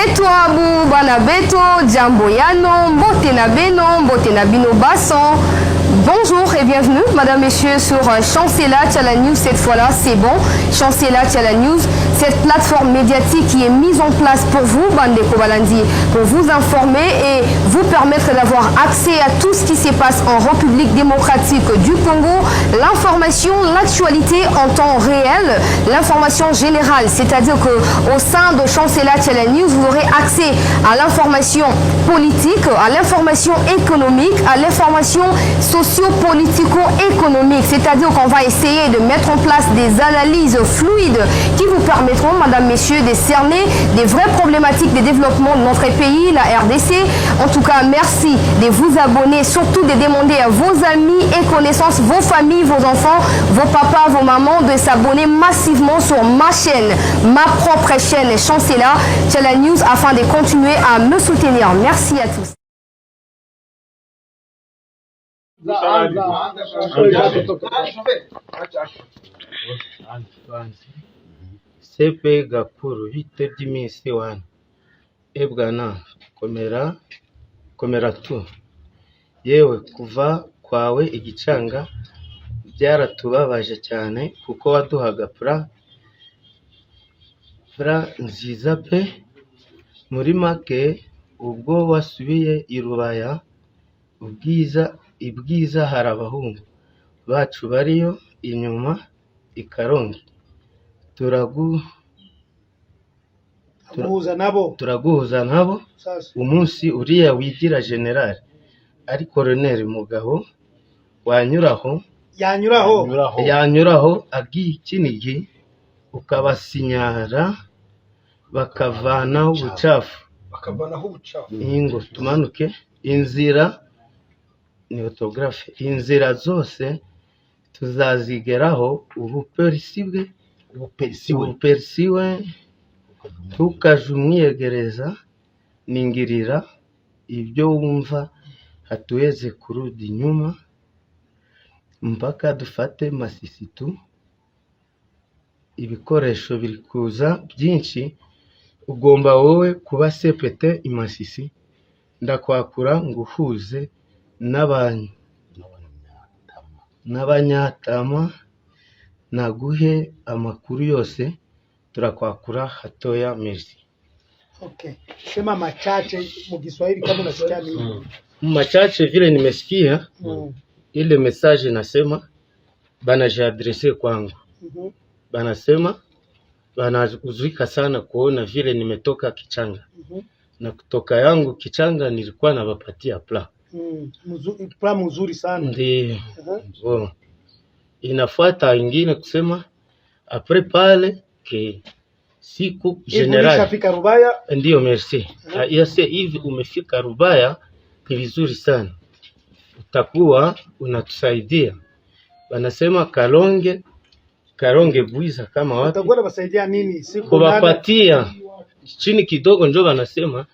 Beto Abu, Bana Beto, Djambo Yano, Mbote na Beno, Mbote na Bino Basson. Bonjour et bienvenue, madame, messieurs, sur Chancela Tchala News. Cette fois-là, c'est bon. Chancela Tchala News, cette plateforme médiatique qui est mise en place pour vous, Bandeko Balandi, pour vous informer et vous permettre d'avoir accès à tout ce qui se passe en République démocratique du Congo, l'information, l'actualité en temps réel, l'information générale, c'est-à-dire qu'au sein de Chancela Tchala News, vous aurez accès à l'information politique, à l'information économique, à l'information socio-politico-économique, c'est-à-dire qu'on va essayer de mettre en place des analyses fluides qui vous permettront, madame, messieurs, de cerner des vraies problématiques de développement de notre pays, la RDC. En tout cas, merci de vous abonner, surtout de demander à vos amis et connaissances, vos familles, vos enfants, vos papas, vos mamans, de s'abonner massivement sur ma chaîne, ma propre chaîne Chancela Tchala News, afin de continuer à me soutenir. Merci à tous. Sepe Gakuru vite dimisi wana ebwana komera tu yewe kuva kwawe igicanga byaratubabaje cyane kuko waduhaga pra nziza pe muri make ubwo wasubiye i Rubaya ibwiza hari abahungu bacu bariyo inyuma i Karongi turaguhuza nabo umunsi uriya wigira general ari Colonel Mugabo yanyuraho agiye Kinigi ukabasinyara bakavanaho ubucafu ingo tumanuke inzira ni autographe inzira zose tuzazigeraho ubuperisiwe tukajumwiyegereza ningirira ibyo wumva hatuweze kurudi nyuma mpaka dufate Masisitu ibikoresho biri kuza byinshi ugomba wowe kuba sepete imasisi ndakwakura nguhuze n'abanyatama naguhe amakuru yose turakwakura hatoya. Merci. Okay. Sema machache mu Kiswahili kama unasikia nini? Machache vile nimesikia ile message nasema banajiadresse kwangu. Banasema banahuzika sana kuona vile nimetoka Kichanga. Na kutoka yangu Kichanga nilikuwa nawapatia plan. Plan mzuri sana. Ndio. Inafuata ingine kusema après pale ke siku general umefika Rubaya. Ndio, merci. Yase hivi umefika Rubaya ni vizuri sana, utakuwa unatusaidia. Wanasema Karonge Bwiza kama watu utakuwa unawasaidia nini siku kuwapatia chini kidogo, ndio wanasema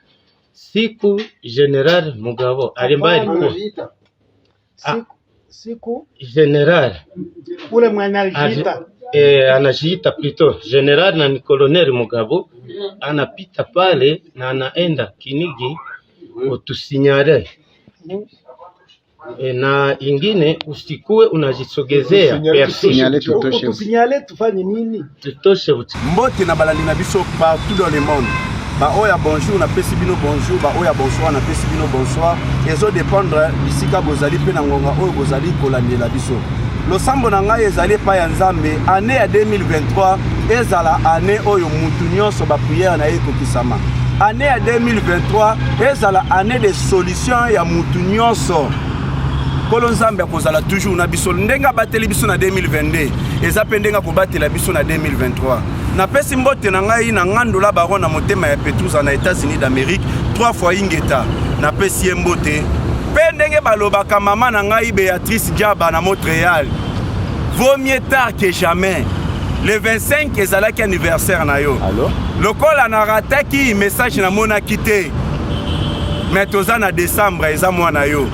siku General Mugabo alimbaye alikuwa siku General ule mwana alijiita anajiita plutôt General na ni Colonel Mugabo anapita pale na anaenda Kinigi utusinyare na ingine usikuwe unajisogezea tusinyale tufanye nini tutoshe mbote na balali na biso partout dans le monde. Ba oya bonjour na pesi bino bonjour, ba oya bonsoir na pesi bino bonsoir. Ezo dépendre bisika bozali pe na ngonga oyo bozali kolandela biso. Losambo na ngai ezali pa ya Nzambe année ya 2023 ezala année oyo mutu nyonso ba prière na ekokisama. Année ya 2023 ezala année de solution ya mutu nyonso. Kolo Nzambe akozala toujours na biso ndenga bateli biso na 2022 eza pe ndenga kobatela biso na 2023. Na pesi mbote na ngai na ngandola baron na motema ya Petruza na États-Unis d'Amérique 3 fois ingeta na pesi mbote pe ndenge balobaka mama na ngai Béatrice Diaba na Montréal. Vaut mieux tard que jamais. Le 25 ezalaki anniversaire na yo. Allo lokola na rataki message na mona kité mais toza na décembre eza mwana yo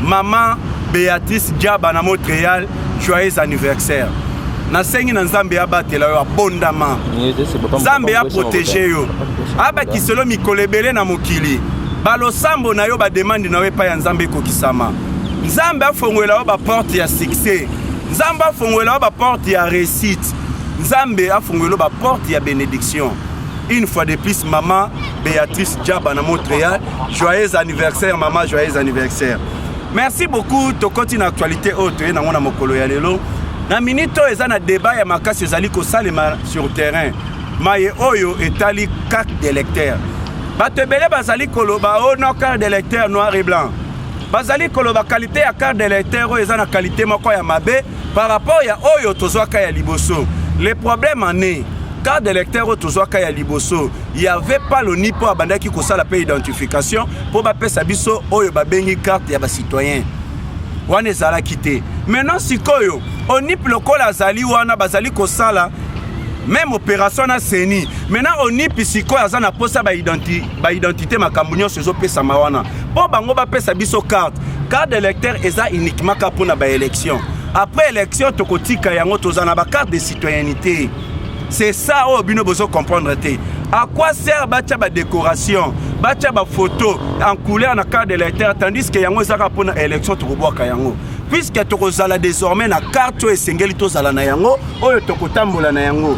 Maman Béatrice Diaba na Montréal, joyeux anniversaire. nasengi na nzambe abatela yo abondama nzambe aprotege yo abakiselo mikolo ebele na mokili balosambo na yo bademande na yo epai ya nzambe ekokisama nzambe afongolela yo baporte ya succès nzambe afongolela yo baporte ya réussite nzambe afongolela yo baporte ya bénédiction. Une fois de plus, maman Béatrice Djaba na Montréal. Joyeux anniversaire, maman, joyeux anniversaire. Merci beaucoup. Tu continues l'actualité haute. Tu es dans mon mokolo ya lelo. Na minute eza na débat ya makasi ezali ko salema sur terrain. Maye oyo etali carte d'électeur. Bato ebele bazali koloba o no carte d'électeur noir et blanc. Bazali koloba qualité ya carte d'électeur oyo eza na qualité moko ya mabe par rapport ya oyo tozwaka ya liboso. Le problème en est carte d'électeur au Tozwaka ya liboso, il n'y avait pas le nipo à bandaki ko sala pe identification pour ba pesa biso oyo ba bengi carte ya ba citoyen. Wane zala kité. Maintenant sikoyo, on nip lokola zali wana bazali ko sala même opération na seni. Maintenant on nip sikoyo azana posa ba identité makambunyo sezo pesa mawana. Po bango ba pesa biso carte d'électeur eza uniquement ka pona ba élection. Après élection tokotika yango tozana ba carte de citoyenneté. C'est ça où bino besoin comprendre. À quoi sert bacha ba décoration, bacha ba photo en couleur na carte d'électeur tandis que yango ezaka pour na élection tokoboka yango. Puisque tokozala désormais na carte et sengeli tozala na yango, oyo tokotambola na yango.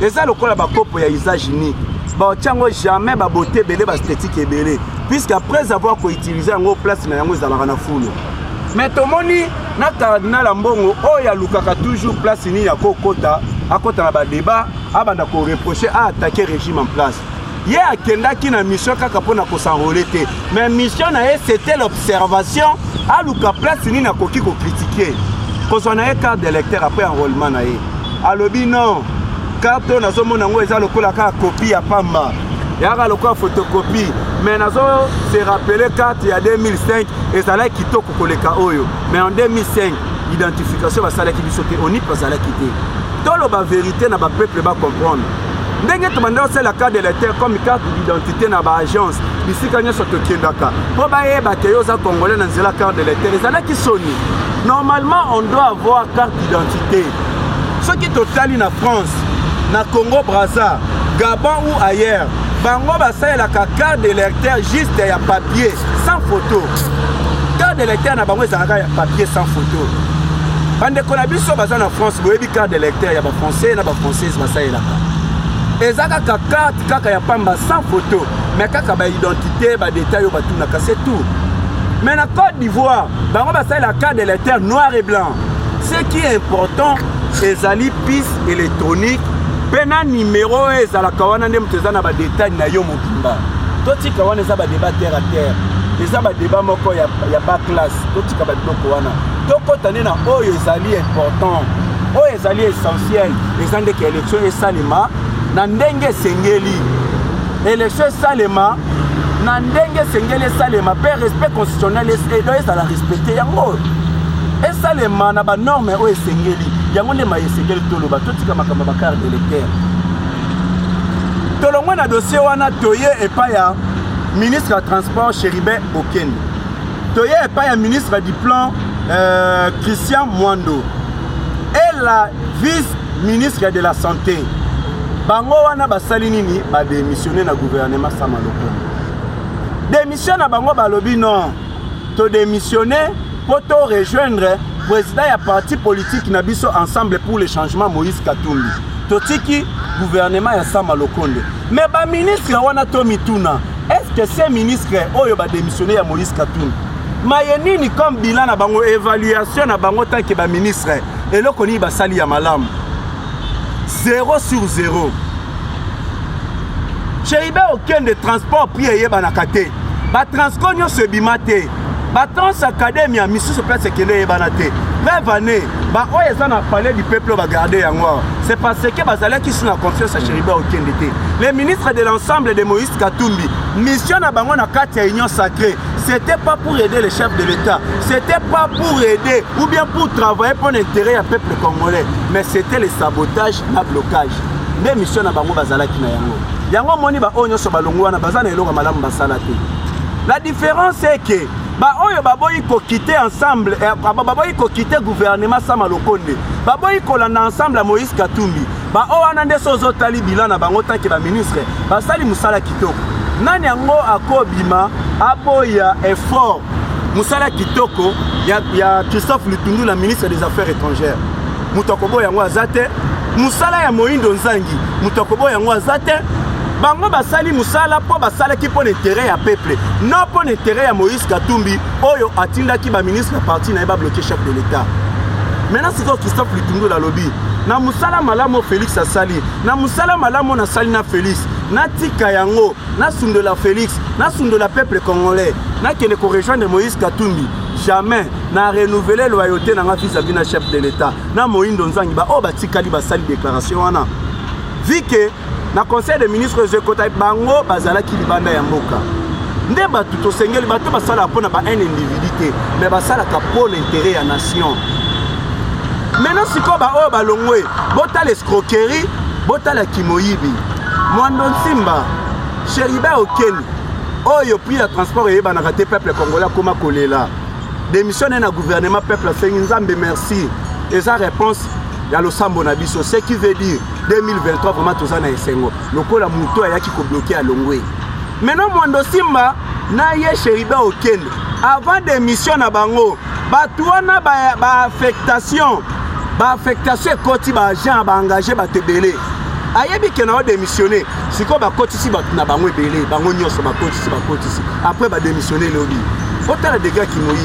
Eza lokola ba kopo ya usage unique. Ba tiango jamais ba beauté belé ba esthétique ebelé. Puisque après avoir utilisé yango place na yango ezala na foule. Mais tomoni na cardinal ambongo oyo lukaka toujours place ni ya kokota. À côté de débat, abanda ko reprocher à attaquer le régime en place. Il y a quelqu'un qui a mission qui s'enrôler. Mais mission c'était l'observation à l'ouka place ni na koki ko critiquer. Quand on a une carte d'électeur après enrôlement na ye. Alobi non. Carte na zo mona ngo eza lokola ka copie ya pamba. Ya ka lokola photocopie. Mais nazo se rappeler carte ya 2005 et ça là kitoko koleka oyo. Mais en 2005 identification va sala ki bisoté on n'y pas sala quitter. Tout la vérité na ba peuple va comprendre. Ndenge tomanda c'est la carte d'électeur comme carte d'identité na ba agence. Ici quand nous sommes Kendaka. Pour ba yeba ke yo za congolais na la carte d'électeur. Ezala ki soni. Normalement on doit avoir carte d'identité. Ceux qui totali na France, na Congo Brazza, Gabon ou ailleurs, bango ba ça la carte d'électeur juste ya papier sans photo. Carte d'électeur na bango za papier sans photo. Bande konabiso baza na France boyebi carte d'électeur ya ba français na ba française basaela ka ezaka ka carte kaka ya pamba sans photo mais kaka ba identité ba détail ba tout na c'est tout. Mais na Côte d'Ivoire bango basaela carte d'électeur noir et blanc. Ce qui est important ezali piste électronique pena numéro ezala kawana ndem tezana ba détail na yo mokimba toti kawana za ba débat terre à terre eza ba débat moko ya ba classe toti ka ba doko wana toko tane na oyo ezali important oyo ezali essentiel ezande ke élection esalema na ndenge sengeli élection esalema na ndenge sengeli esalema pe respect constitutionnel edo ezala respecter yango esalema na ba norme oyo sengeli yango nde mayesengeli toloba totika makamba ba carte d'électeur tolongwa na dossier wana toye epai ya ministre ya transport Chéribert Okende toye epai ya ministre du plan Christian Mwando et la vice-ministre de la santé bango wana basali nini ba démissionner na gouvernement Sama Lokonde démission na bango balobi non to démissionner pour to rejoindre président ya parti politique na biso ensemble pour le changement Moïse Katumbi totiki gouvernement ya Sama Lokonde mais ba ministre wana to mituna est-ce que ces ministres oyo ba démissionner ya Moïse Katumbi Mayeni comme bilan na bango évaluation na bango tant que ba ministre eloko ni basali ya malamu 0 sur 0. Chéribert Okende transport prié yeba na kate ba transco nyo se bimate ba trans academia misusu place kende yeba na te revane ba oyeza na palais du peuple ba garder yango c'est parce que bazala qui sont na confiance à Chéribert Okende te les ministres de l'ensemble de Moïse Katumbi mission na bango na kate ya union sacrée. C'était pas pour aider les chefs de l'État, c'était pas pour aider ou bien pour travailler pour l'intérêt du peuple congolais, mais c'était le sabotage et le blocage. Les missions na bango bazala ki na yango. Yango moni ba onyo so balongo wana bazana eloko malamu basala te. La différence est que ba oyo baboyi ko quitter ensemble baboyi ko quitter gouvernement Sama Lokonde baboyi ko landa ensemble à Moïse Katumbi ba o wana nde sozo tali bilan na bango tanki ba ministre basali musala kitoko nani yango akobima aboya effort musala kitoko ya Christophe Lutundu la ministre des Affaires étrangères mutokobo yango azate musala ya Moindo Nzangi mutokobo yango azate bango basali musala po basala ki po l'intérêt ya peuple non po l'intérêt ya Moïse Katumbi oyo atindaki ba ministre parti na ba bloquer chef de l'état. Maintenant c'est Christophe Lutundu la lobby na musala malamo Félix asali na musala malamo na sali na Félix na tika yango na sundola Félix na sundola peuple congolais na kene ko rejoindre Moïse Katumbi jamais na renouveler loyauté na vis-à-vis na chef de l'état na Moindo Nzangi ba o batikali basali déclaration wana vu que na conseil des ministres de Kota bango bazala ki libanda ya mboka nde batu to sengeli batu basala pona ba un individu mais basala ka pour l'intérêt ya nation. Maintenant siko ba o balongwe bota l'escroquerie bota la kimoyibi Mwando Nsimba Cheriba Okeni oyo puis la transport et ba na raté peuple congolais koma kolela démissionner na gouvernement peuple fait nzambe merci et sa réponse ya losambo na biso ce qui veut dire 2023 vraiment tozana esengo lokola muto ayaki ko bloquer à Longwe. Maintenant Mwando Simba na ye Cheriba Okeni avant démission na bango batuana ba affectation koti ba agent ba engagé ba tebele ayebi ke na démissionner siko ba koti si ba na bango ebele bango nyoso ba koti si après ba démissionner lobi otala dégâts qui moyi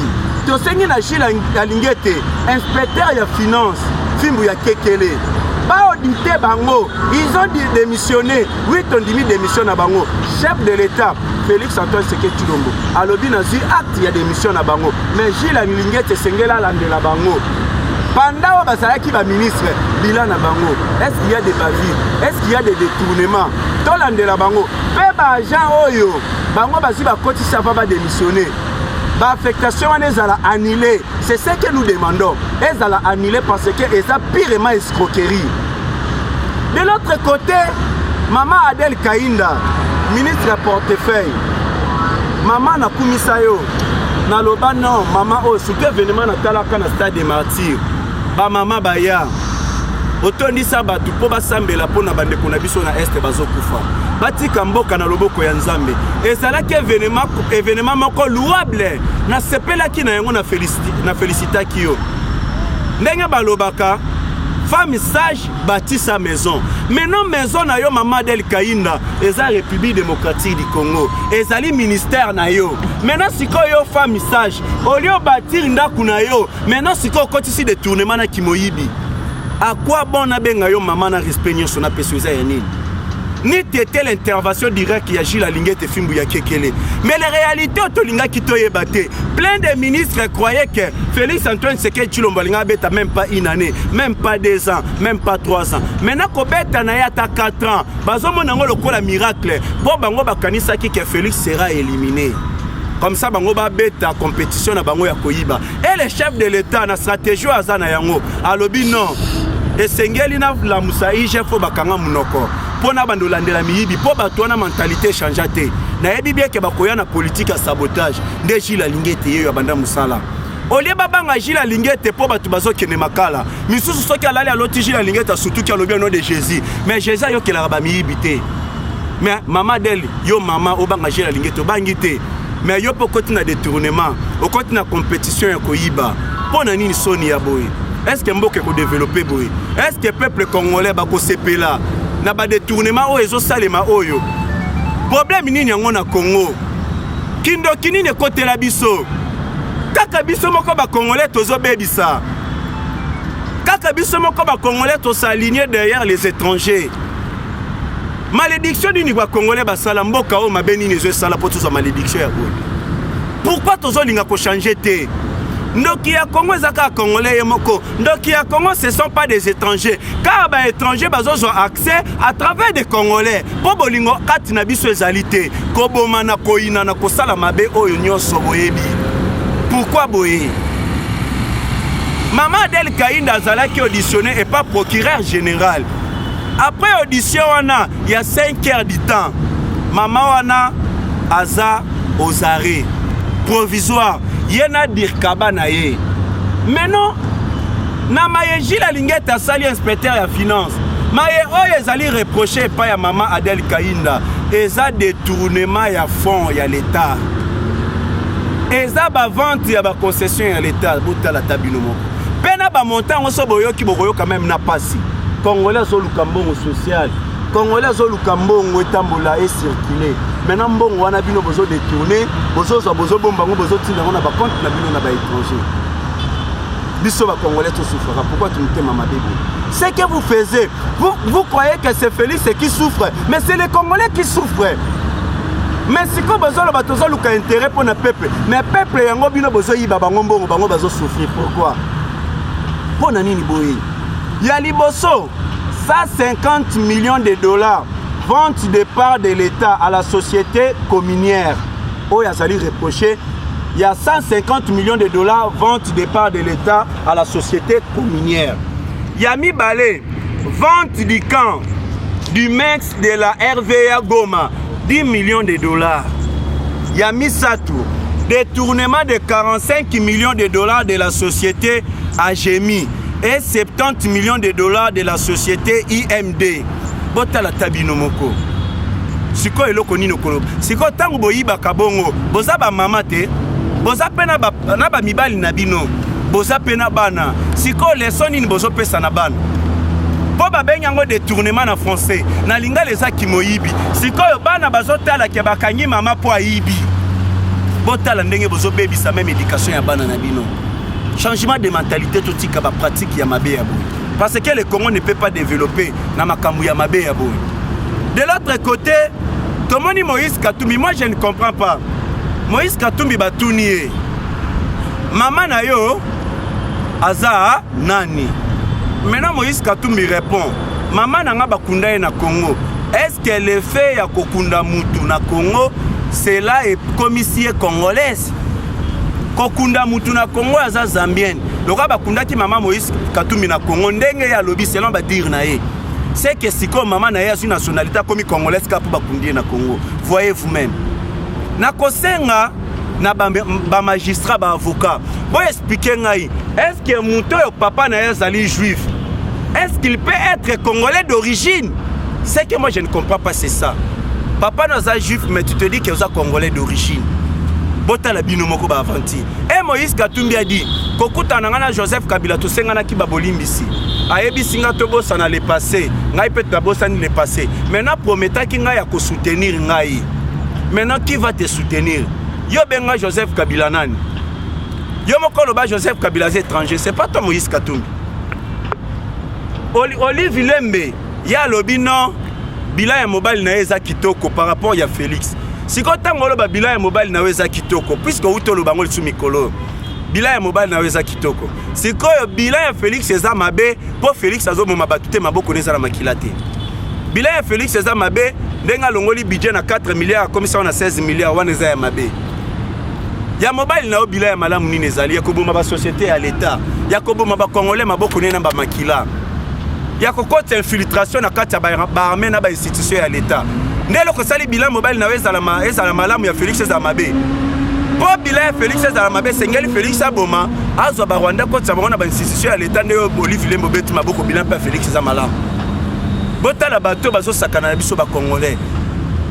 to sengi na Gilles Lingete inspecteur ya finance Fimbu ya Kekele ba audité bango ils ont démissionné 8 on dimi démission na bango chef de l'état Félix Antoine Tshisekedi Tshilombo alobi na zi acte ya démission na bango mais Gilles Lingete sengela landela bango pendant bazalaki ba ministre bilan na bango est-ce qu'il y a des bavures est-ce qu'il y a des détournements to landela bango pe ba agent oyo bango bazi ba kotisa ba démissionner ba affectation ezala annulée c'est ce que nous demandons ezala annulée parce que eza pirement escroquerie. De l'autre côté maman Adel Kainda ministre à portefeuille maman na kumisa yo na loba non maman o surtout événement na talaka na stade des martyrs ba mama baya otondisa batu po basambela po na bandeko na biso na este bazokufa batika mboka na loboko ya Nzambe ezalaki événement moko louable na sepelaki na yango na félicitaki yo ndenge balobaka femme sage bâtit sa maison. Maintenant maison na yo maman Adel Kainda eza République démocratique du Congo ezali ministère na yo. Maintenant siko yo femme sage au lieu bâtir ndaku na yo maintenant siko kotisi détournement na kimoyibi. À quoi bon na benga yo maman na respect nyoso na pesoza ya nini? Ni tete l'intervention directe ya Gilles Lingete Fimbu ya Kekele. Mais la réalité otolinga kitoye bate. Plein de ministres croyaient que Félix Antoine Tshisekedi Tshilombo linga beta même pas une année, même pas 2 ans, même pas 3 ans. Maintenant ko beta na yata 4 ans. Bazo monango lokola miracle. Bo bango bakanisa ki que Félix sera éliminé. Comme ça bango ba beta compétition na bango ya koyiba. Et le chef de l'état na stratégie azana yango alobi non. Et sengeli na la musaïje fo bakanga munoko. Pona bandolandela miyibi po bato na mentalité changeate na yebi bien ke bakoya na politique à sabotage nde Gilles Lingete yo banda musala olie babanga Gilles Lingete po bato bazokene makala misusu soki alali aloti Gilles Lingete surtout ki alobi no de Jésus mais Jésus yo kelaka ba miyibi te mais maman Del yo maman obanga Gilles Lingete obangi te mais yo po koti na détournement o koti na compétition ya koyiba pona nini soni ya boy est-ce que mboke ko développer boy est-ce que peuple congolais ba ko sepela na ba détournement o ezo salema oyo problème nini yango na Congo kindo kinini kotela biso kaka biso moko ba congolais tozo bebisa kaka biso moko ba congolais to s'aligner derrière les étrangers malédiction nini ba congolais ba sala mboka o mabeni nezo sala po tozo malédiction ya boy pourquoi tozo linga ko changer te Ndoki ya Congo ezaka congolais yemoko. Ndoki ya Congo ce sont pas des étrangers. Car ba étrangers bazo accès à travers des congolais. Po bolingo kati na biso ezalité. Ko boma na koina na kosala mabe oyo nyonso boyebi. Pourquoi boye? Maman Adel Kainda azalaki auditionné et pas procureur général. Après audition wana, il y a 5 heures du temps. Maman wana aza aux arrêts. provisoire yena dirkaba na ye mais non na mayeji la lingette asali inspecteur ya finance maye oyo ezali reproché pa ya maman Adèle Kainda eza détournement ya fonds ya l'état eza ba vente ya ba concession ya l'état botala tabino moko pena ba montant oso boyoki bokoyo quand même na pasi congolais zo lukambongo social congolais zo lukambongo etambola et circuler maintenant mbongo wana bino bozo détourner bozo bomba ngo bozo tinda na ba compte na bino na ba étranger biso ba congolais tout souffrira pourquoi tu me t'aimes ma bébé ce que vous faisiez vous croyez que c'est Félix qui souffre mais c'est les congolais qui souffrent mais si ko besoin le bateau luka intérêt pour le peuple mais peuple yango bino bozo yiba bango mbongo bango bazo souffrir pourquoi pour nani ni boyi ya liboso 150 millions de dollars vente de part de l'État à la société communière oh yazali reproché il y a 150 millions de dollars vente de part de l'État à la société communière Yami Balé vente du camp du MEX de la RVA Goma 10 millions de dollars. Yami Satou, détournement de 45 millions de dollars de la société AGEMI et 70 millions de dollars de la société IMD. Botala tabino moko. Siko eloko nino kolo. Siko tango boyiba kabongo, boza ba mama te, boza pena ba mibali na bino, boza pena bana. Siko leson nini bozo pesa na bana. Po ba benyango détournement na français na linga leza kimoyibi sikoyo bana bazotala ke bakangi mama po ayibi botala ndenge bozo baby sa même éducation ya bana na bino changement de mentalité tout tika ba pratique ya mabe ya boy parce que le Congo ne peut pas développer na makambu ya mabe ya boy de l'autre côté tomoni Moïse Katumbi moi je ne comprends pas Moïse Katumbi batuni maman na yo aza nani. Maintenant Moïse Katumbi répond maman nanga bakunda na Congo est-ce que le fait ya kokunda mutu na Congo cela est commissaire congolaise kokunda mutu na Congo aza zambienne loka bakunda ki maman Moïse Katumbi na Congo ndenge ya lobi selon ba dire na ye c'est que siko maman na ye a une nationalité comme congolaise ka pour bakundi na Congo voyez vous-même na kosenga na ba magistrat ba avocat bon expliquer ngai est-ce que muto yo papa na ye zali juif est-ce qu'il peut être congolais d'origine c'est que moi je ne comprends pas c'est ça papa na juif mais tu te dis que vous êtes congolais d'origine botala bino moko ba avanti et Moïse Katumbi a dit kokuta na Joseph Kabila to senga na ki babolimbisi ayebi singa to bossa na le passé ngai peut ta bossa ni le passé maintenant prometa ki ngai ya ko soutenir ngai maintenant qui va te soutenir yo benga Joseph Kabila nani yo mokolo ba Joseph Kabila est étranger c'est pas toi Moïse Katumbi Olive Lembe ya lobi non bila ya mobile na eza kitoko par rapport ya Félix siko tango loba bila ya mobile na eza kitoko puisque utolo bango lisu mikolo bila ya mobile na eza kitoko siko yo bila ya Félix eza mabe po Félix azo moma batute maboko neza na makilate bila ya Félix eza mabe ndenga longoli budget na 4 milliards comme ça on a 16 milliards wana eza ya mabe ya mobile na obila ya malamu nini ezali ya koboma ba société ya l'état ya koboma ba congolais maboko nena ba makila ya kokota infiltration na kati ya ba armée na ba institution ya l'état ndelo ko sali bila mobile na ezala malamu ya Félix eza mabe po bila ya Félix eza mabe sengeli Félix aboma azwa ba Rwanda kota ba na ba institution ya l'état ndeyo Olive Lembo beti maboko bila pa Félix eza malamu botala bato bazo sakana na biso ba congolais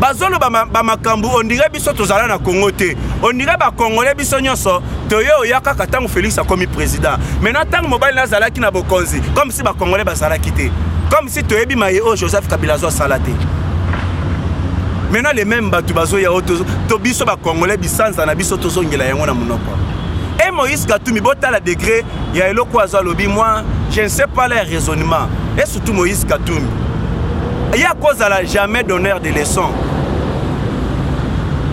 bazolo ba makambu on dirait biso tozala na Congo te on dirait ba congolais biso nyonso toyo yaka katango Félix a comme président maintenant tant mobile na zalaki na bokonzi comme si ba congolais bazala kité comme si toyebi maye o Joseph Kabila zo salate maintenant les mêmes batu bazo ya to biso ba congolais bisanza na biso tozongela yango na munoko et Moïse Katumbi botala degré ya eloko azalobi moi je ne sais pas leur raisonnement et surtout Moïse Katumbi il y a cause à la jamais donneur de leçons.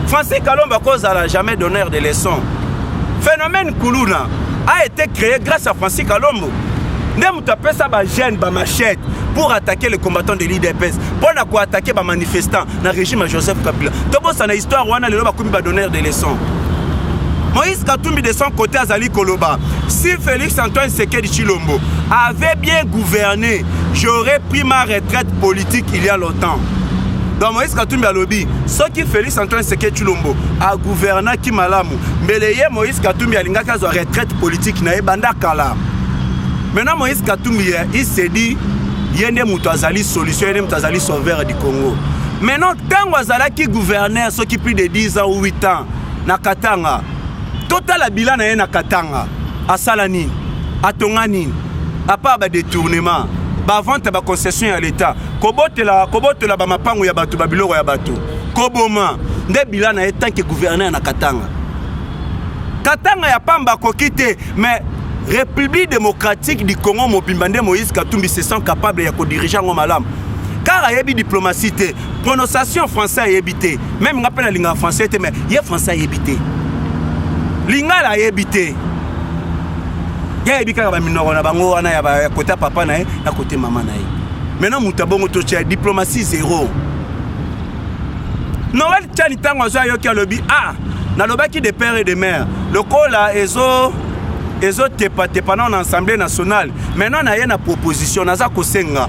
Francis Kalomba cause à la jamais donneur de leçons. Phénomène Koulouna a été créé grâce à Francis Kalombo. Nous tapé ça ba jeune ba machette pour attaquer les combattants de l'IDPS. Pour quoi attaquer ba manifestants dans le régime Joseph Kabila. Tobo ça na histoire wana le ba komi ba donneur de leçons. Moïse Katumbi de son côté Azali Koloba. Si Félix Antoine Sekedi Chilombo avait bien gouverné, j'aurais pris ma retraite politique il y a longtemps. donc Moïse Katumbi alobi soki Félix Antoine Tshisekedi Tshilombo a gouverna ki malamu mbele ye Moïse Katumbi alingaka zo retraite politique na ebanda kala. Maintenant Moïse Katumbi il s'est dit yende muto azali solution yende muto azali sauveur du Congo. Maintenant tango azalaki gouverneur soki plus de 10 ans ou 8 ans na Katanga. Total la bilan na ye na Katanga. Asala nini? Atonga nini? Apa ba détournement. Ba vente ba concession ya l'État. Kobotela ba mapango ya bato ba biloko ya bato. Koboma nde bilan na ye tant que gouverneur na Katanga. Katanga ya pamba kokite mais République démocratique du Congo Mobimbande Moïse Katumbi se sent capable de diriger en malam. Car il y a une diplomatie, prononciation française est habité. Même on appelle la langue française, mais il y a français habité. Lingala est habité. Il y a des gens qui ont côté papa na côté maman. Maintenant, nous avons diplomatie zéro. Noël Tchani Tango Yoki a lobby. Ah, na lobaki de père et de mère. Le col là, ils ont pendant l'Assemblée nationale. Maintenant, il y a une proposition. Naza Kosenga.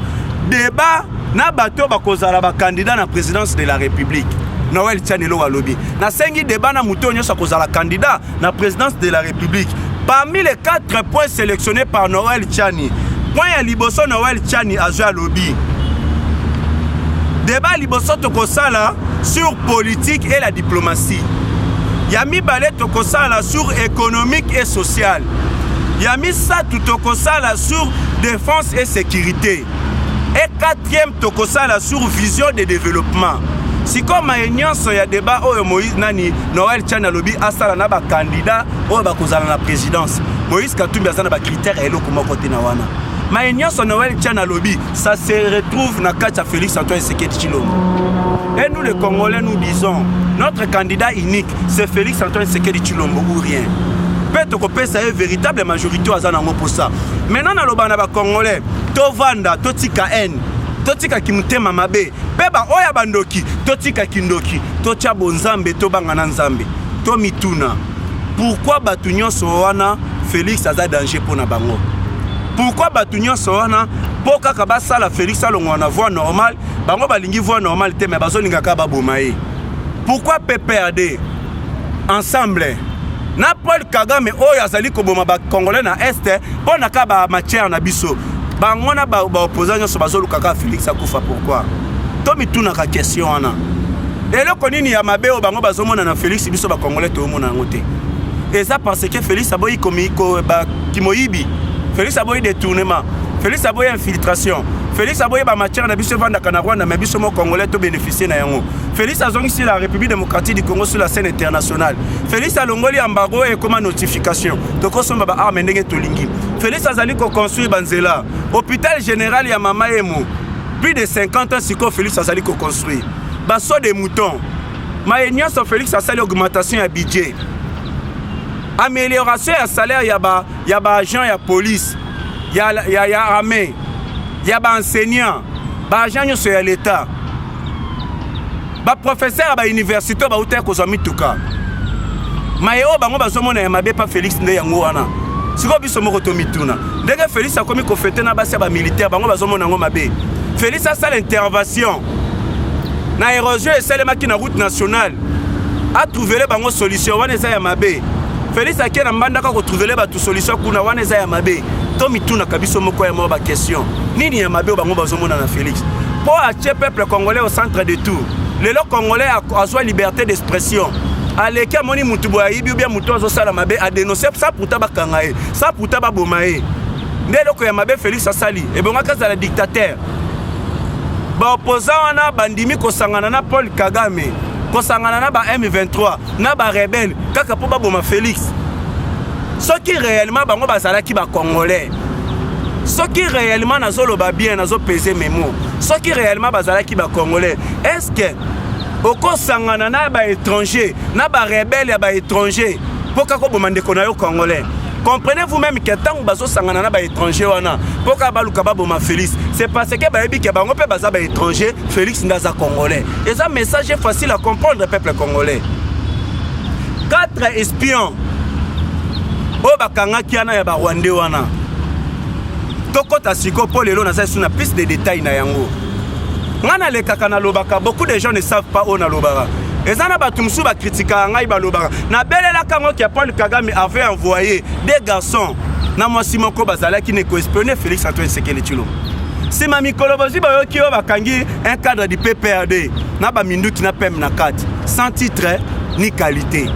Débat, na bato bakozala ba candidat à la présidence de la République. Noël Tchanelo a lobby. Na sengi débat na moutonyo sa kozala candidat à la présidence de la République. Parmi les 4 points sélectionnés par Noël Tchani, point à liboso Noël Tchani a joué à lobby. Débat liboso tokosala sur politique et la diplomatie. Yami balé tokosala sur économique et social. Yami sa tokosala sur défense et sécurité. Et 4e tokosala sur vision de développement. Si comme il y a débat Moïse Nani Noël Tchani lobby asala na ba candidat o ba kozala na présidence. Moïse Katumbi azana ba critères et lokoma côté na wana. Mais Noël Tchani lobby ça se retrouve na kacha Félix Antoine Tshisekedi Tshilombo. Et nous les Congolais nous disons notre candidat unique c'est Félix Antoine Tshisekedi Tshilombo ou rien. Peut-être que c'est une véritable majorité à Zanango pour ça. Maintenant na loba na ba Congolais tovanda totika haine totika kimutema mabe beba oya bandoki totika kindoki tocha bonzambe to bangana nzambe to mituna. Pourquoi batu nyonso wana Félix aza danger pour na bango? Pourquoi batu nyonso wana poka ka basala Félix alongo na voie normale bango balingi voie normale te mais bazolinga ka babomaye? Pourquoi PPRD ensemble na Paul Kagame oyo azali koboma ba Congolais na Est pona ka ba matière na biso bangona ba opposant nyonso bazoluka ka Félix akufa? Pourquoi? To mituna ka question wana eloko nini ya mabe o bango bazomona na Félix biso ba Congolais to mona ngote? Et ça parce que Félix aboyi komiko ba kimoyibi, Félix aboyi détournement, Félix aboyi infiltration, Félix aboyi ba matière na biso vanda kana Rwanda mais biso mo Congolais to bénéficier na yango. Félix azongi sur la République démocratique du Congo sur la scène internationale. Félix alongoli embargo et comme notification. Toko somba ba arme ndenge tolingi. Félix azali ko construire banzela. Hôpital général ya Mama Emo. Plus de 50 ans siko Félix azali ko construire. Baso des moutons. Maïnia so Félix azali augmentation ya budget. Amélioration ya salaire ya ba agent ya police. Ya armée. Ya ba enseignant. Ba agent yo ya l'État. Ba professeur ba université ba uta ko zami tuka. Mayo bango bazomona ya mabe pa Félix nde yango wana. Siko biso moko to mituna. Ndenge Félix a komi ko fêter na basi ba militaire bango bazomona ngo mabe. Félix a sala intervention. Na érosion et celle qui na route nationale. A trouvé les bango solution wana za ya mabe. Félix a kena mbanda ka ko trouver les ba tout solution kuna wana za ya mabe. To mituna kabiso moko ya mo ba question. Nini ya mabe bango bazomona na Félix? Pour attirer peuple congolais au centre de tout. Les Congolais a soit liberté d'expression. Aleka moni mutu boya ibi ou bien mutu azo sala mabe a dénoncer ça pour taba kangae, ça pour taba bomae. Ndelo ko ya mabe Félix asali et bonga kaza la dictateur. Ba opposant wana bandimi ko sangana na Paul Kagame, ko sangana na ba M23, na ba rebelle, kaka po ba boma Félix. Ce qui réellement bango bazala ki ba Congolais. Ce qui réellement nazolo ba bien nazo peser mes mots. Ce qui réellement bazala ki ba Congolais. Est-ce que oko sangana na ba étranger, na ba rebelle ya ba étranger, poka ko bomande ko na yo Congolais. Comprenez-vous même que tant bazo sangana na ba étranger wana, poka ba luka ba boma Félix, c'est parce que ba yebi ke bango pe baza ba étranger, Félix ndaza Congolais. Et ça message est facile à comprendre peuple congolais. 4 espions o bakanga kiana ya ba Rwandais wana. Toko tasiko po lelo na sa suna piste de détails na yango. ngana le kakana lobaka beaucoup de gens ne savent pas on a lobara ezana batumsu ba critica ngai ba lobara na belela kango ki Paul Kagame avait envoyé des garçons na mwasi moko bazala qui ne correspondait Félix Antoine Tshisekedi Tshilombo si mami kolobozi ba yoki o bakangi un cadre du PPRD na ba mindu qui na pem na 4 sans titre ni qualité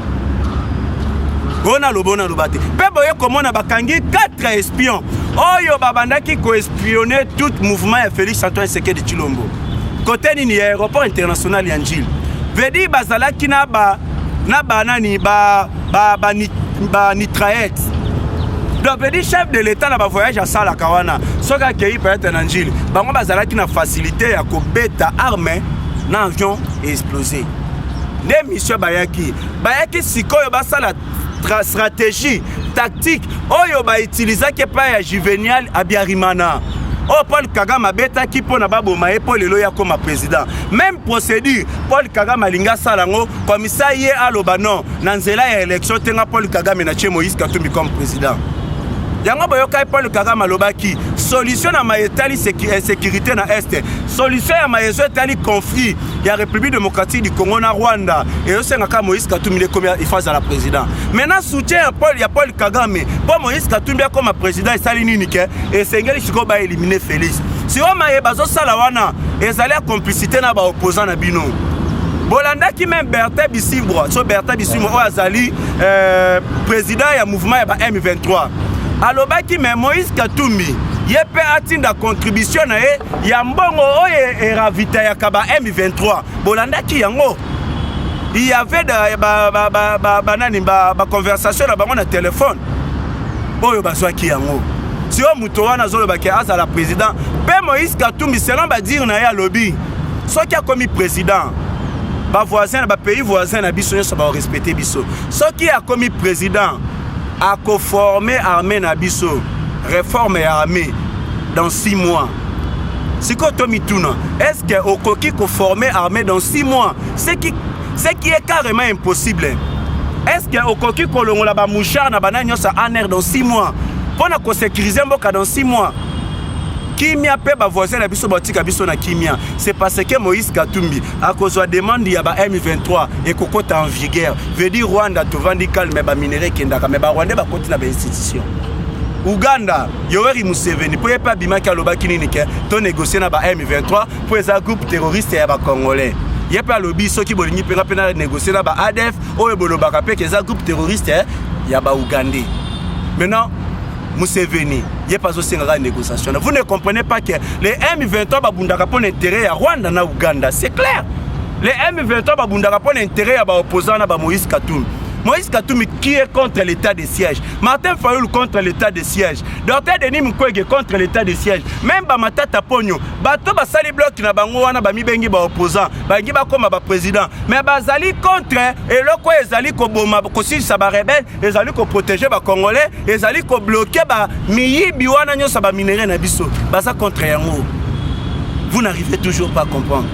ona lobona lobate pe boye komona bakangi 4 espions oyo babandaki ko espionner tout mouvement ya Félix Antoine Tshisekedi Tshilombo côté ni aéroport international ya Njili vedi bazalaki na banani ba nitraette donc vedi chef de l'état na ba voyage à sala kawana soka kei peut-être na Njili bango bazalaki na facilité ya ko beta arme na avion explosé des missions bayaki sikoyo basala stratégie tactique oyo ba utilisaki pa ya Juvenal Abiyarimana oh Paul Kagame beta ki pona baboma e Paul lelo ya comme président même procédure Paul Kagame alinga salango commissaire ye aloba non na nzela ya élection tenga Paul Kagame na che Moïse Katumbi comme président yango boyoka Paul Kagame alobaki solution na maetali sécurité na est solution ya maezo etali conflit ya République démocratique du Congo na Rwanda et osenga ka Moïse Katumbi le comme face à la président maintenant soutien ya Paul Kagame pour Moïse Katumbi comme président et sali nini ke et sengeli siko ba éliminer Félix si o maye bazo sala wana ezali complicité na ba opposant na bino Bolanda qui même Bertin Bisimbo so Bertin Bisimbo o azali président ya mouvement ya ba M23 alobaki mais Moïse Katumbi yepe atinda contribution na ya mbongo oye ravita ya kaba M23 bolanda ki yango il y avait ba conversation na bango na téléphone oyo bazwa ki yango si o muto wana zolo baki azala président pe Moïse Katumbi selon ba dire na ya lobby soki a commis président ba voisin ba pays voisin na biso nyonso ba respecter biso soki a commis président a conformer armée na biso réforme armée dans 6 mois. Si Kotomituna, est-ce que au coquille conformer armée dans 6 mois, ce qui est carrément impossible. Est-ce que au coquille kolongo la ba mouchard na banana sa aner dans 6 mois. Pour na ko sécuriser mboka dans 6 mois. Kimia pe ba voisin na biso batika biso na kimia. C'est parce que Moïse Katumbi a cause de demande ya ba M23 et kokota en vigueur. Veut dire Rwanda to vandi calme ba minéraux kendaka mais ba Rwanda ba continue ba institution. Uganda Yoweri Museveni pour pas bimaki alobaki nini ke to négocier na ba M23 pour les groupes terroristes ya ba congolais. Yepa lobby soki bolingi penga pena négocier na ba ADF o ebolobaka pe ke za groupe terroriste ya ba Ugandais. Maintenant Museveni, il n'y a pas aussi une négociation. Vous ne comprenez pas que les M23 babundaka pour l'intérêt à Rwanda na Uganda, c'est clair. Les M23 babundaka pour l'intérêt à opposant à Moïse Katumbi. Moïse Katumbi qui est contre l'état de siège. Martin Fayulu contre l'état de siège. Dr Denis Mukwege contre l'état de siège. Même Bamatata Ponyo, bato basali bloc na bango wana ba mibengi ba opposant, bangi ba koma ba président. Mais bazali contre et loko ezali ko boma ko sisa ba rebelle, ezali ko protéger ba congolais, ezali ko bloquer ba miyibi wana nyosa ba minéraux na biso. Baza contre yango. Vous n'arrivez toujours pas à comprendre.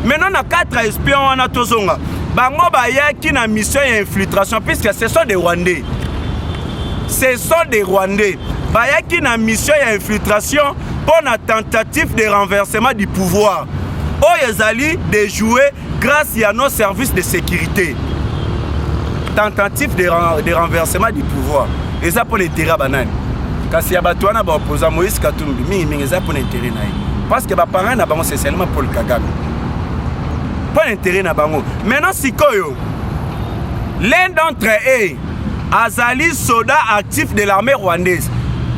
Maintenant na 4 espions wana tozonga. Bango bayaki na mission d'infiltration puisque ce sont des Rwandais. Ce sont des Rwandais. Bayaki na mission d'infiltration pour la tentative de renversement du pouvoir. Oyezali de jouer grâce à nos services de sécurité. Tentative de renversement du pouvoir. Et ça pour l'intérêt banane. Kasi ya batwana ba opposant Moïse Katumbi mingi ça pour l'intérêt naï. Parce que ba parents na bango c'est seulement pour le Kagame. Pas l'intérêt na bango. Maintenant sikoyo l'un d'entre eux azali soldat actif de l'armée rwandaise.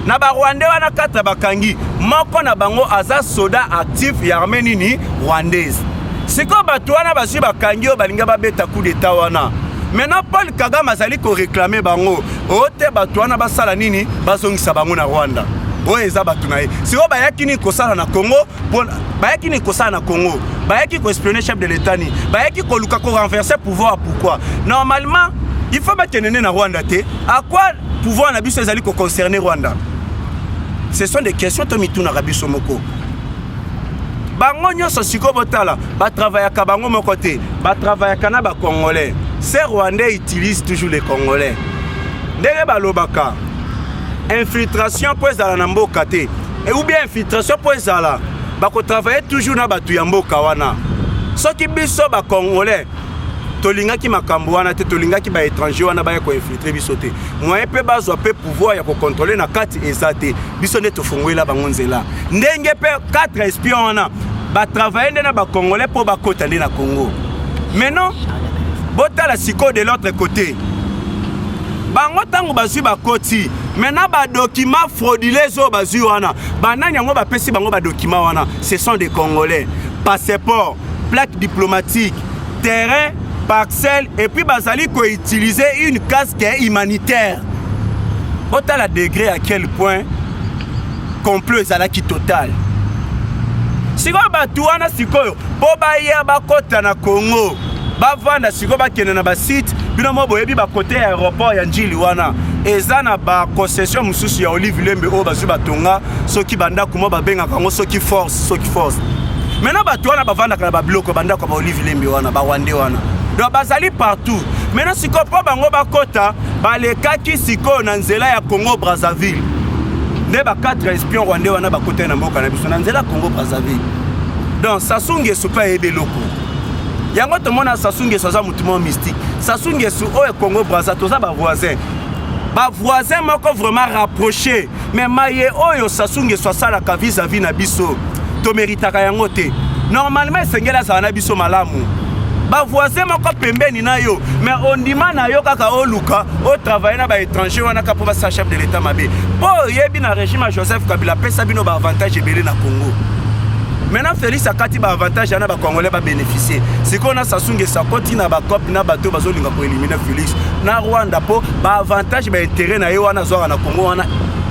Na ba Rwandais wana 4 bakangi moko na bango aza soldat actif ya armée nini rwandaise. Siko bato wana basu bakangi o balinga babeta coup d'état wana. Maintenant Paul Kagame azali ko réclamer bango ote bato wana basala nini bazongisa bango na Rwanda. Oye eza bato na ye. Siko bayaki ni kosala na Congo bayaki ni kosala na Congo. Bayaki ko espionner chef de l'état ni. Bayaki ko luka ko renverser pouvoir pourquoi? Normalement, il faut pas tenir na Rwanda te. À quoi pouvoir na biso ezali ko concerner Rwanda? Ce sont des questions to mituna rabiso moko. Bango nyonso siko botala, ba travailler ka bango moko te, ba travailler kana ba congolais. Ces Rwandais utilisent toujours les Congolais. Ndenge ba lobaka. Infiltration pour ezala na mboka te. Et ou bien infiltration pour ezala. bako travailler toujours na batu ya mboka wana. Soki biso ba Congolais tolingaki makambo wana te tolingaki ba étranger wana ba ko infiltrer biso te. Moyen pe bazwa pe pouvoir ya ko contrôler na kati ezate. Biso ne tofongoela bango nzela. Ndenge pe 4 espions wana ba travailler na ba Congolais pour ba kota na Congo. Maintenant botala siko de l'autre côté. Bango tango bazui ba koti. Maintenant ba documents frauduleux zo bazui wana. Banani yango ba pesi bango ba documents wana. Ce sont des Congolais. Passeport, plaque diplomatique, terrain, parcelle et puis bazali ko utiliser une casque humanitaire. Autant la degré à quel point complot ezalaki total. Siko batu wana sikoyo po ba ya ba kota na Congo. Ba vanda siko ba kene na ba site bino mo boyebi ba côté aéroport ya Njili wana. Eza na ba concession mususu ya Olive Lembe o bazu batonga soki banda kuma ba benga kango soki force. Maintenant batu wana ba vanda kana ba bloco banda ko ba Olive Lembe wana ba wande wana. Donc bazali partout. Maintenant siko po bango ba kota ba lekaki siko na nzela ya Congo Brazzaville. Ne ba 4 espions rwandais wana ba kota na mboka na biso na nzela Congo Brazzaville. Donc Sassou Nguesso pa ebe loko. Yango to mona Sassou Nguesso za mutumo mystique. Sassou Nguesso o Congo Brazzaville toza ba voisin. Ba voisin moko vraiment rapproché. Mais maye oyo Sassou Nguesso sala ka vis-à-vis na biso. To méritaka yango te. Normalement sengela za na biso malamu. Ba voisin moko pembeni na yo. Mais on dima na yo kaka o luka o travailler na ba étranger wana ka po ba chef de l'état mabe. Po yebi na régime Joseph Kabila pesa bino ba avantage ebele na Congo. Maintenant Félix akati ba avantage na ba Congolais ba bénéficier. Siko na Sassou Nguesso koti na ba cop na bato bazolinga ko éliminer Félix. Na Rwanda po ba avantage ba intérêt na yo wana zo na Congo wana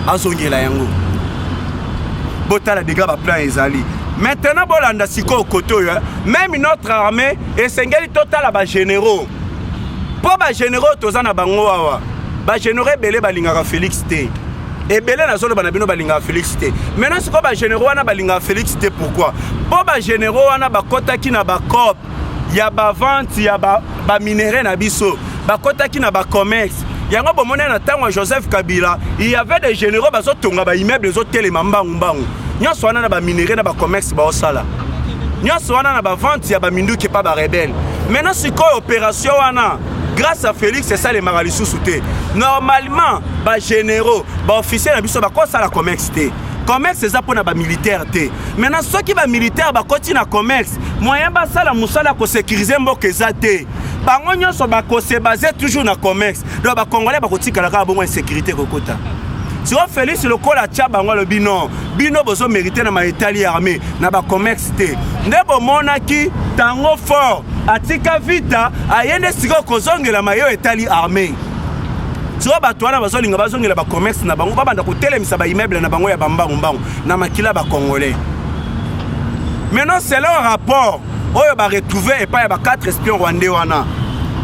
azongela yango. Botala dégâts ba plan ezali. Maintenant bolanda siko koto yo même notre armée esengeli total ba généraux. Po ba généraux tozana bango wawa. Ba généraux belé balingaka Félix té. Et belé na zolo bana bino balinga Félix té. Maintenant siko ba généraux wana balinga Félix té pourquoi? Po ba généraux wana bakota ki na ba cop, ya ba vente, ya ba minéraux na biso, bakota ki na ba commerce. Yango bomona na tango Joseph Kabila, il y avait des généraux bazo tonga ba immeuble zo telema mbangu. Nyonso wana na ba minéraux na ba commerce ba osala. Nyonso wana na ba vente ya ba minduki pa ba rebelle. Maintenant siko opération wana grâce à Félix c'est ça les maralisou souté. Normalement ba généraux, ba officiers na biso ba ko sala commerce té. Commerce c'est ça pour na ba militaire té. Maintenant ceux qui ba militaire ba koti na commerce, moyen ba sala musala ko sécuriser mboka ezate. Bango nyonso ba ko se baser toujours na commerce. Donc ba Congolais ba koti kala ka bongo insécurité kokota. Si on Félix le col à Tchabango le bino bozo mérité na ma Italie armée na ba commerce té. Ndebo monaki tango fort atika vita ayende siko kozongela mayo Italie armée. Si on batwana bazolinga bazongela ba commerce na bango babanda ko telemisa ba immeuble na bango ya bambangu na makila ba Congolais. Maintenant c'est leur rapport oyo ba retrouver et pas ya ba 4 espions rwandais wana.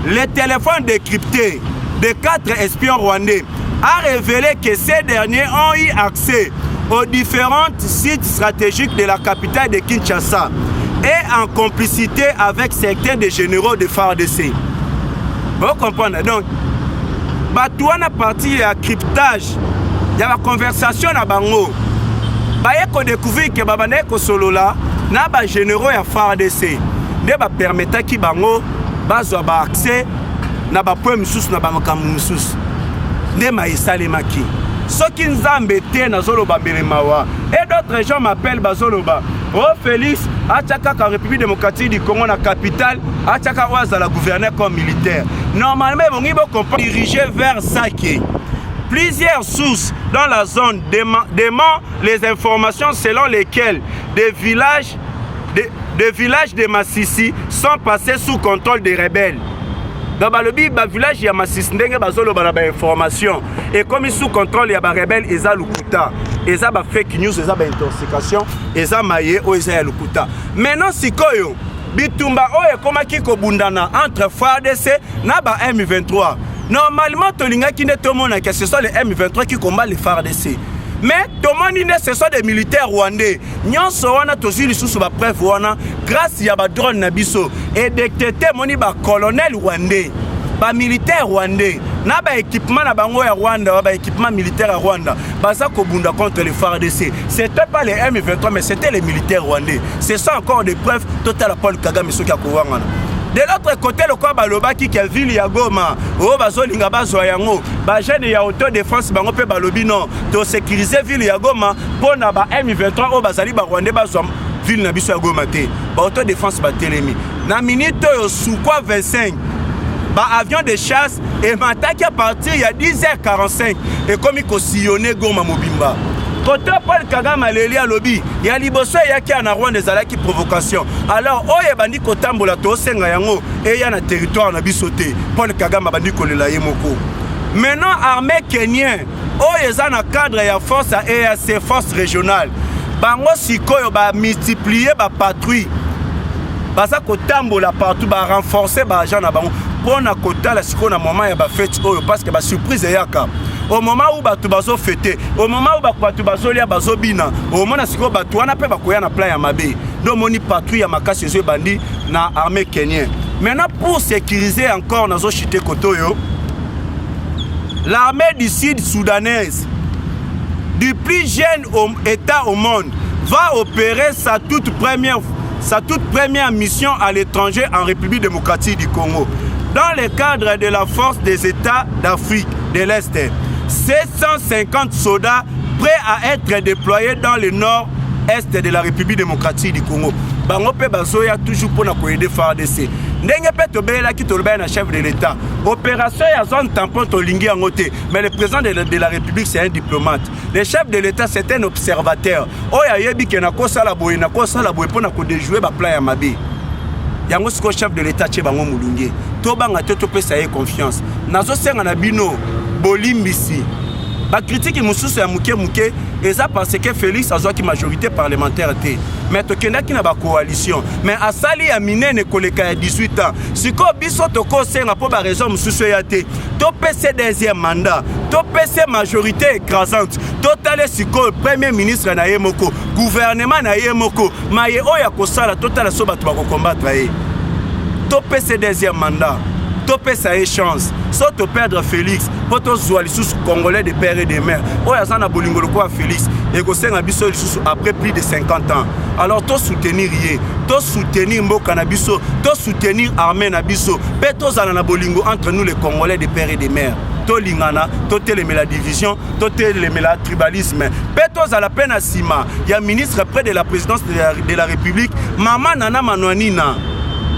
Les téléphones décryptés de 4 espions rwandais a révélé que ces derniers ont eu accès aux différents sites stratégiques de la capitale de Kinshasa et en complicité avec certains des généraux de FARDC. Vous comprenez donc? Batouana partie à cryptage, il y a la conversation à Bango. Baye ko découvrir que babane ko solo là na ba généraux ya FARDC. Ne ba permettre ki Bango bazwa ba accès na ba point mususu na ba makambu mususu. Et d'autres gens m'appellent Bazoloba. Oh Félix, Atchaka la République démocratique du Congo, la capitale, Atchaka Ouaza la gouverneur comme militaire. Normalement, on va diriger vers Sake. Plusieurs sources dans la zone demandent les informations selon lesquelles des villages de Massissi sont passés sous contrôle des rebelles. Dans le village, il y a Massis Ndenge Bazolo information. Et comme ils sont sous contrôle, il y a des rebelles, ils ont Lukuta. Ils ont fake news, ils ont intoxication, ils ont maillé, ils ont Lukuta. Maintenant, si Koyo, Bitumba, Oye, comment Kiko Bundana entre FARDC et M23. Normalement, Tolinga qui n'est pas mon que ce sont les M23 qui combattent les FARDC. Mais tout le monde, ce sont des militaires rwandais. Nous avons tous sous la preuve grâce à des drones nabiso et détecter mon colonel rwandais, des militaires rwandais. na ba équipement na bango ya Rwanda, ba équipement militaire à Rwanda, baza kobunda contre les FARDC. C'était pas les M23 mais c'était les militaires rwandais. C'est ça encore des preuves totales à Paul Kagame soki akowangana. De l'autre côté, le quoi balobaki qui est ville ya Goma, oh bazolinga bazwa yango, ba jeune ya autodéfense bango pe balobi non, to sécuriser ville ya Goma pour na ba M23 oh bazali ba Rwandais bazwa ville na biso ya Goma te. Ba autodéfense ba telemi. Na minute yo Sukhoi 25, ba avion de chasse et m'attaque à partir il y a 10h45 et comme il sillonné Goma Mobimba. Côté Paul Kagame aleli alobi ya liboso yaki na Rwanda ezalaki provocation. Alors oye bandi kotambola to senga yango et ya na territoire na bisoté. Paul Kagame bandi kolela ye moko. Maintenant armée kenyan oye za na cadre ya force à EAC force régionale. Bango sikoyo ba multiplier ba patrouille. Baza kotambola partout ba renforcer ba agent na bango pour na kotala sikoyo na moment ya ba fête oyo parce que ba surprise yaka. Au moment où batu bazo fêter, au moment où batu bazo lia bazo bina, au moment où batu wana pe bakoya na plan ya mabe. Donc moni patrouille ya makasi zo bandi na armée kenyan. Maintenant pour sécuriser encore nazo chité kotoyo, l'armée du Sud soudanaise, du plus jeune État au monde, va opérer sa toute première mission à l'étranger en République démocratique du Congo, dans le cadre de la force des États d'Afrique de l'Est. 750 soldats prêts à être déployés dans le nord-est de la République démocratique du Congo. Bango pe bazoya toujours pour nous aider FARDC. Ndenge pe tobela ki tolba na chef de l'État. Opération ya zone tampon tolingi en côté. Mais le président de la République c'est un diplomate. Le chef de l'État c'est un observateur. Oya yebi ke na kosa la boye pour na ko déjouer ba plan ya mabe. Yango siko chef de l'État che bango mulunge. To banga to pesa ye confiance. Nazo senga na bino bolimbisi. Ba critique mususu ya muke et ça parce que Félix a une majorité parlementaire. Mais tokenda ki na ba coalition. Mais asali ya minene koleka ya 18 ans. Siko biso toko senga po ba raison mususu ya te. To PC deuxième mandat. To PC majorité écrasante. Total siko premier ministre na yemoko, gouvernement na yemoko. Maye oya kosala total so batu ba ko combattre ye. To PC deuxième mandat. Topé ça chance. Soit te perdre Félix, pour te jouer sous Congolais de père et de mère. Oh, il y a un bolingolo quoi Félix. Et que c'est un abisso après plus de 50 ans. Alors, tu soutenir rien. Tu soutenir Mboka Nabiso. Tu soutenir Armée Nabiso. Pétos à la bolingo entre nous les Congolais de père et de mère. To lingana, to teleme la division, to teleme la tribalisme. Pétos à la peine à Sima. Il y a un ministre près de la présidence de la République. Maman Nana Manouanina.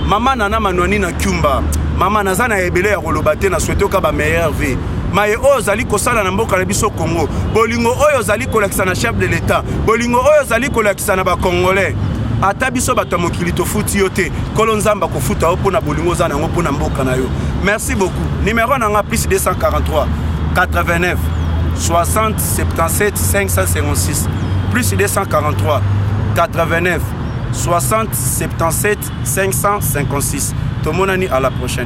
Maman Nana Manouanina Kumba. Maman Nazana ebele ya kolobate na souhaité ka ba meilleure vie. Maye oyo zali kosala na mboka na biso Congo. Bolingo oyo zali kolakisa na chef de l'État. Bolingo oyo zali kolakisa na ba Congolais. Ata biso bato mokili to futi yote. Kolonzamba ko futa opo na bolingo za na ngopo na mboka na yo. Merci beaucoup. Numéro na nga plus 243 89 60 77 556 plus 243 89 60 77 556. Tomonani à la prochaine.